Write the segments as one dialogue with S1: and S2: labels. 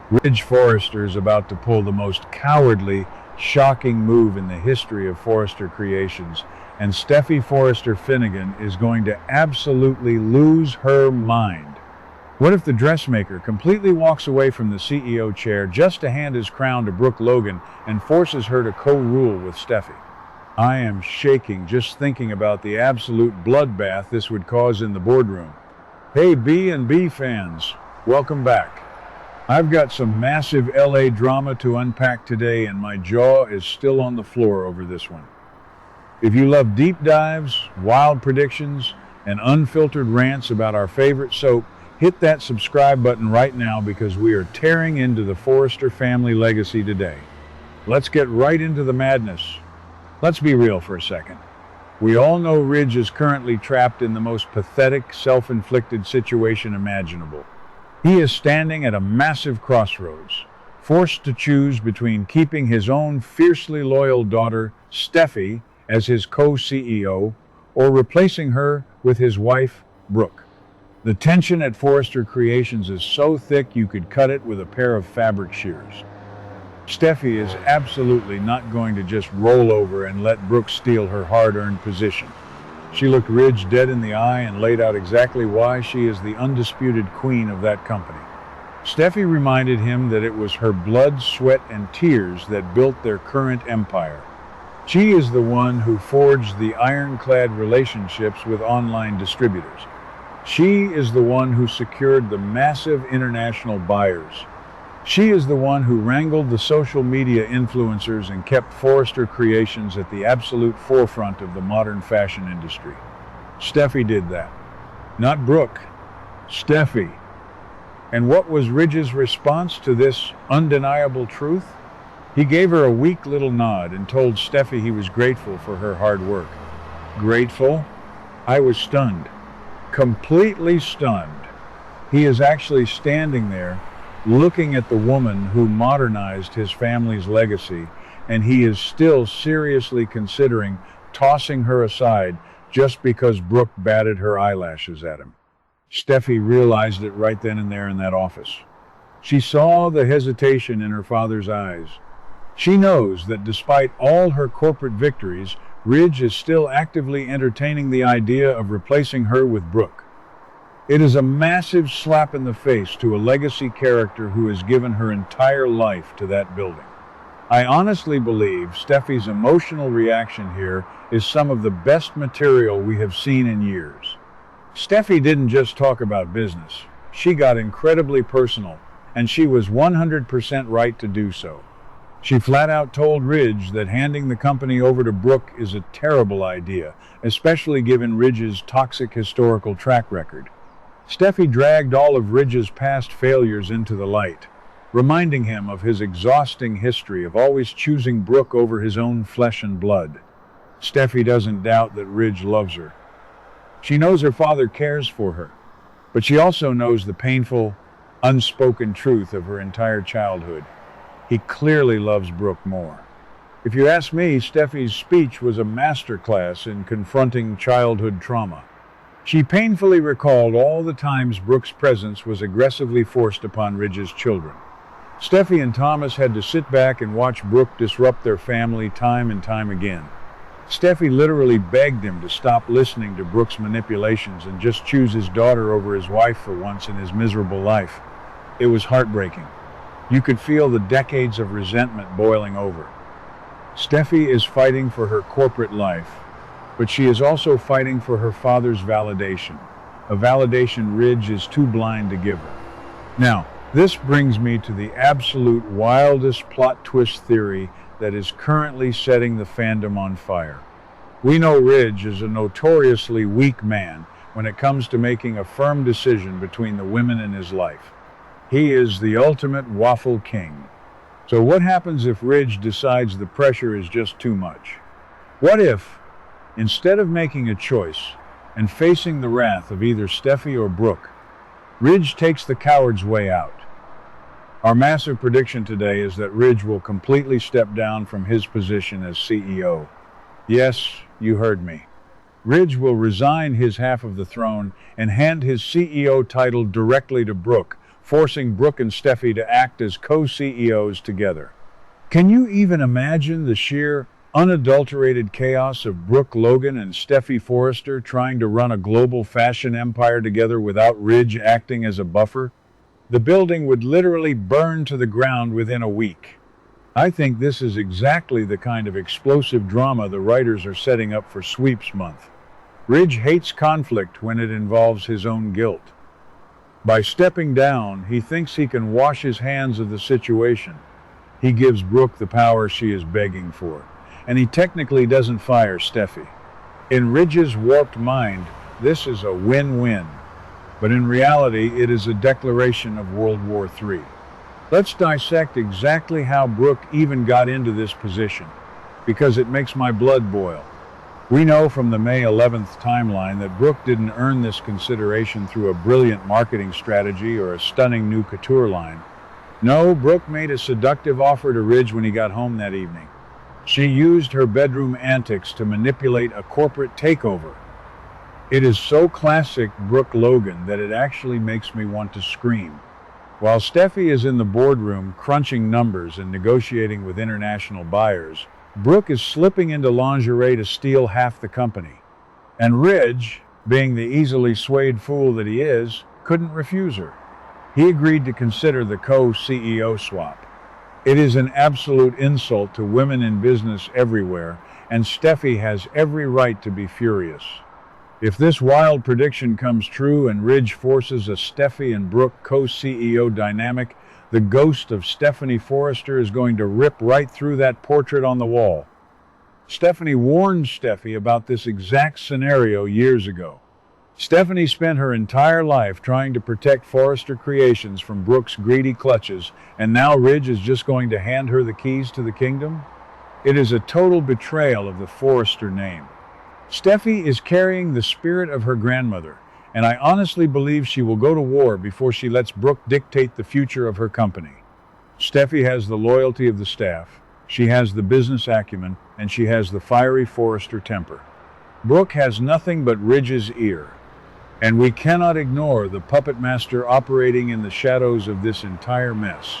S1: Ridge Forrester is about to pull the most cowardly, shocking move in the history of Forrester Creations, and Steffy Forrester Finnegan is going to absolutely lose her mind. What if the dressmaker completely walks away from the CEO chair just to hand his crown to Brooke Logan and forces her to co-rule with Steffy? I am shaking just thinking about the absolute bloodbath this would cause in the boardroom. Hey B&B fans, welcome back. I've got some massive LA drama to unpack today and my jaw is still on the floor over this one. If you love deep dives, wild predictions, and unfiltered rants about our favorite soap, hit that subscribe button right now because we are tearing into the Forrester family legacy today. Let's get right into the madness. Let's be real for a second. We all know Ridge is currently trapped in the most pathetic, self-inflicted situation imaginable. He is standing at a massive crossroads, forced to choose between keeping his own fiercely loyal daughter, Steffy, as his co-CEO, or replacing her with his wife, Brooke. The tension at Forrester Creations is so thick you could cut it with a pair of fabric shears. Steffy is absolutely not going to just roll over and let Brooke steal her hard-earned position. She looked Ridge dead in the eye and laid out exactly why she is the undisputed queen of that company. Steffy reminded him that it was her blood, sweat, and tears that built their current empire. She is the one who forged the ironclad relationships with online distributors. She is the one who secured the massive international buyers. She is the one who wrangled the social media influencers and kept Forrester Creations at the absolute forefront of the modern fashion industry. Steffy did that. Not Brooke. Steffy. And what was Ridge's response to this undeniable truth? He gave her a weak little nod and told Steffy he was grateful for her hard work. Grateful? I was stunned. Completely stunned. He is actually standing there looking at the woman who modernized his family's legacy, and he is still seriously considering tossing her aside just because Brooke batted her eyelashes at him. Steffy realized it right then and there in that office. She saw the hesitation in her father's eyes. She knows that despite all her corporate victories, Ridge is still actively entertaining the idea of replacing her with Brooke. It is a massive slap in the face to a legacy character who has given her entire life to that building. I honestly believe Steffy's emotional reaction here is some of the best material we have seen in years. Steffy didn't just talk about business. She got incredibly personal, and she was 100% right to do so. She flat out told Ridge that handing the company over to Brooke is a terrible idea, especially given Ridge's toxic historical track record. Steffy dragged all of Ridge's past failures into the light, reminding him of his exhausting history of always choosing Brooke over his own flesh and blood. Steffy doesn't doubt that Ridge loves her. She knows her father cares for her, but she also knows the painful, unspoken truth of her entire childhood. He clearly loves Brooke more. If you ask me, Steffy's speech was a masterclass in confronting childhood trauma. She painfully recalled all the times Brooke's presence was aggressively forced upon Ridge's children. Steffy and Thomas had to sit back and watch Brooke disrupt their family time and time again. Steffy literally begged him to stop listening to Brooke's manipulations and just choose his daughter over his wife for once in his miserable life. It was heartbreaking. You could feel the decades of resentment boiling over. Steffy is fighting for her corporate life, but she is also fighting for her father's validation, a validation Ridge is too blind to give her. Now, this brings me to the absolute wildest plot twist theory that is currently setting the fandom on fire. We know Ridge is a notoriously weak man when it comes to making a firm decision between the women in his life. He is the ultimate waffle king. So what happens if Ridge decides the pressure is just too much? What if, instead of making a choice and facing the wrath of either Steffy or Brooke, Ridge takes the coward's way out? Our massive prediction today is that Ridge will completely step down from his position as CEO. Yes, you heard me. Ridge will resign his half of the throne and hand his CEO title directly to Brooke, forcing Brooke and Steffy to act as co-CEOs together. Can you even imagine the sheer, unadulterated chaos of Brooke Logan and Steffy Forrester trying to run a global fashion empire together without Ridge acting as a buffer? The building would literally burn to the ground within a week. I think this is exactly the kind of explosive drama the writers are setting up for Sweeps Month. Ridge hates conflict when it involves his own guilt. By stepping down, he thinks he can wash his hands of the situation. He gives Brooke the power she is begging for, and he technically doesn't fire Steffy. In Ridge's warped mind, this is a win-win, but in reality, it is a declaration of World War III. Let's dissect exactly how Brooke even got into this position, because it makes my blood boil. We know from the May 11th timeline that Brooke didn't earn this consideration through a brilliant marketing strategy or a stunning new couture line. No, Brooke made a seductive offer to Ridge when he got home that evening. She used her bedroom antics to manipulate a corporate takeover. It is so classic Brooke Logan that it actually makes me want to scream. While Steffy is in the boardroom crunching numbers and negotiating with international buyers, Brooke is slipping into lingerie to steal half the company. And Ridge, being the easily swayed fool that he is, couldn't refuse her. He agreed to consider the co-CEO swap. It is an absolute insult to women in business everywhere, and Steffy has every right to be furious. If this wild prediction comes true and Ridge forces a Steffy and Brooke co-CEO dynamic, the ghost of Stephanie Forrester is going to rip right through that portrait on the wall. Stephanie warned Steffy about this exact scenario years ago. Stephanie spent her entire life trying to protect Forrester Creations from Brooke's greedy clutches, and now Ridge is just going to hand her the keys to the kingdom? It is a total betrayal of the Forrester name. Steffy is carrying the spirit of her grandmother, and I honestly believe she will go to war before she lets Brooke dictate the future of her company. Steffy has the loyalty of the staff, she has the business acumen, and she has the fiery Forrester temper. Brooke has nothing but Ridge's ear, and we cannot ignore the puppet master operating in the shadows of this entire mess,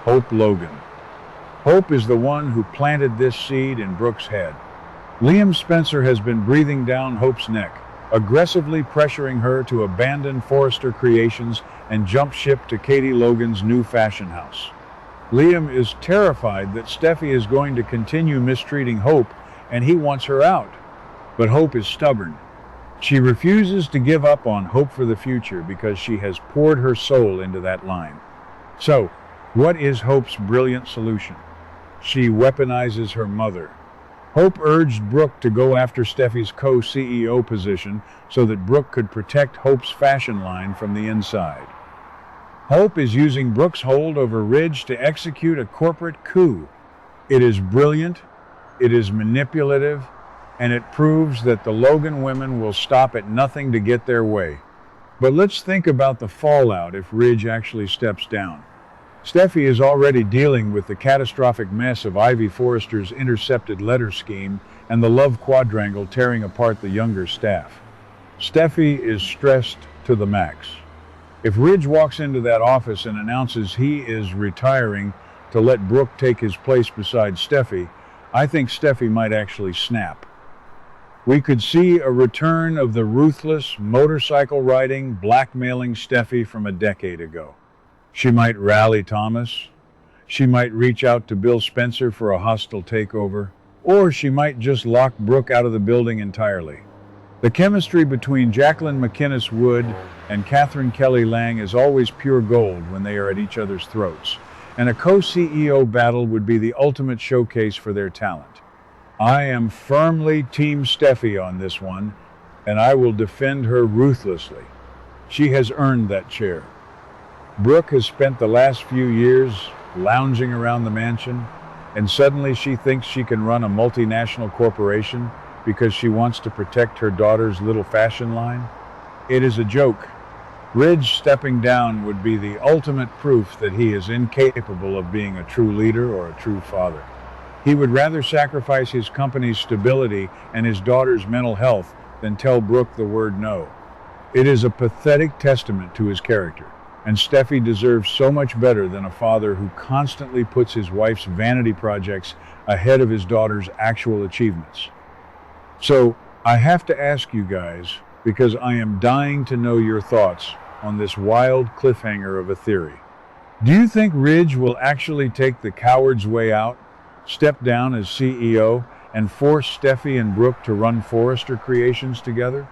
S1: Hope Logan. Hope is the one who planted this seed in Brooke's head. Liam Spencer has been breathing down Hope's neck, aggressively pressuring her to abandon Forrester Creations and jump ship to Katie Logan's new fashion house. Liam is terrified that Steffy is going to continue mistreating Hope, and he wants her out. But Hope is stubborn. She refuses to give up on Hope for the future because she has poured her soul into that line. So, what is Hope's brilliant solution? She weaponizes her mother. Hope urged Brooke to go after Steffy's co-CEO position so that Brooke could protect Hope's fashion line from the inside. Hope is using Brooke's hold over Ridge to execute a corporate coup. It is brilliant, it is manipulative, and it proves that the Logan women will stop at nothing to get their way. But let's think about the fallout if Ridge actually steps down. Steffy is already dealing with the catastrophic mess of Ivy Forrester's intercepted letter scheme and the love quadrangle tearing apart the younger staff. Steffy is stressed to the max. If Ridge walks into that office and announces he is retiring to let Brooke take his place beside Steffy, I think Steffy might actually snap. We could see a return of the ruthless, motorcycle-riding, blackmailing Steffy from a decade ago. She might rally Thomas, she might reach out to Bill Spencer for a hostile takeover, or she might just lock Brooke out of the building entirely. The chemistry between Jacqueline McInnes Wood and Catherine Kelly Lang is always pure gold when they are at each other's throats, and a co-CEO battle would be the ultimate showcase for their talent. I am firmly Team Steffy on this one, and I will defend her ruthlessly. She has earned that chair. Brooke has spent the last few years lounging around the mansion, and suddenly she thinks she can run a multinational corporation because she wants to protect her daughter's little fashion line? It is a joke. Ridge stepping down would be the ultimate proof that he is incapable of being a true leader or a true father. He would rather sacrifice his company's stability and his daughter's mental health than tell Brooke the word no. It is a pathetic testament to his character. And Steffi deserves so much better than a father who constantly puts his wife's vanity projects ahead of his daughter's actual achievements. So, I have to ask you guys, because I am dying to know your thoughts on this wild cliffhanger of a theory. Do you think Ridge will actually take the coward's way out, step down as CEO, and force Steffi and Brooke to run Forrester Creations together?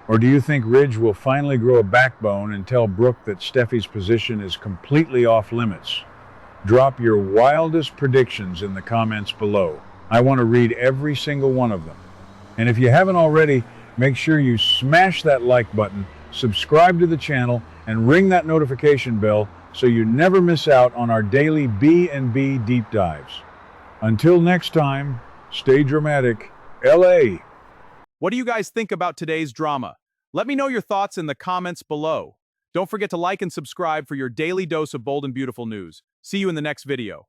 S1: Or do you think Ridge will finally grow a backbone and tell Brooke that Steffi's position is completely off limits? Drop your wildest predictions in the comments below. I want to read every single one of them. And if you haven't already, make sure you smash that like button, subscribe to the channel, and ring that notification bell so you never miss out on our daily B&B deep dives. Until next time, stay dramatic, LA.
S2: What do you guys think about today's drama? Let me know your thoughts in the comments below. Don't forget to like and subscribe for your daily dose of bold and beautiful news. See you in the next video.